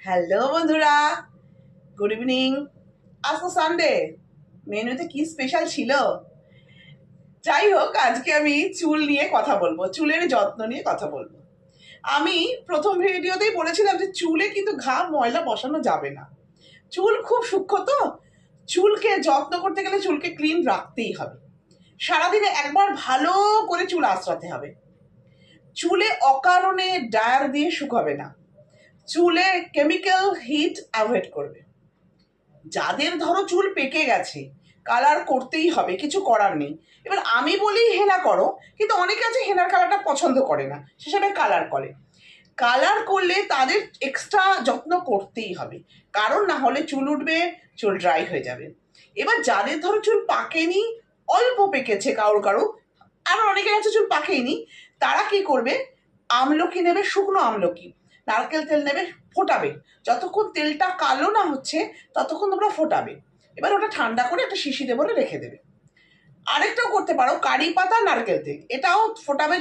Hello বন্ধুরা, good evening. আজ তো সানডে, মেনুতে কি স্পেশাল ছিল? যাই হোক, আজকে আমি চুল নিয়ে কথা বলবো, চুলের যত্ন নিয়ে কথা বলবো। আমি প্রথম ভিডিওতেই বলেছিলাম যে চুলে কিন্তু ঘাম ময়লা বসানো যাবে না। চুল খুব সূক্ষ্ম, তো চুলকে যত্ন করতে গেলে চুলকে ক্লিন রাখতেই হবে। সারাদিনে একবার ভালো করে চুল আঁচড়াতে হবে। চুলে অকারণে ড্রায়ার দিয়ে শুকাবে না। চুলে কেমিক্যাল হিট অ্যাভয়েড করবে। যাদের ধরো চুল পেকে গেছে, কালার করতেই হবে, কিছু করার নেই। এবার আমি বলি হেনা করো, কিন্তু অনেকে আছে হেনার কালারটা পছন্দ করে না, সেসবে কালার করে। কালার করলে তাদের এক্সট্রা যত্ন করতেই হবে, কারণ না হলে চুল উঠবে, চুল ড্রাই হয়ে যাবে। এবার যাদের ধরো চুল পাকেনি, অল্প পেকেছে কারোর কারো, আবার অনেকের আছে চুল পাকেনি, তারা কি করবে? আমলকি নেবে, শুকনো আমলকি, নারকেল তেল নেবে, ফোটাবে। যতক্ষণ তেলটা কালো না হচ্ছে ততক্ষণ তোমরা ফোটাবে। এবার ওটা ঠান্ডা করে একটা শিশিতে ভরে রেখে দেবে। আরেকটাও করতে পারো, কারি পাতা নারকেল তেল, এটাও ফোটাবে।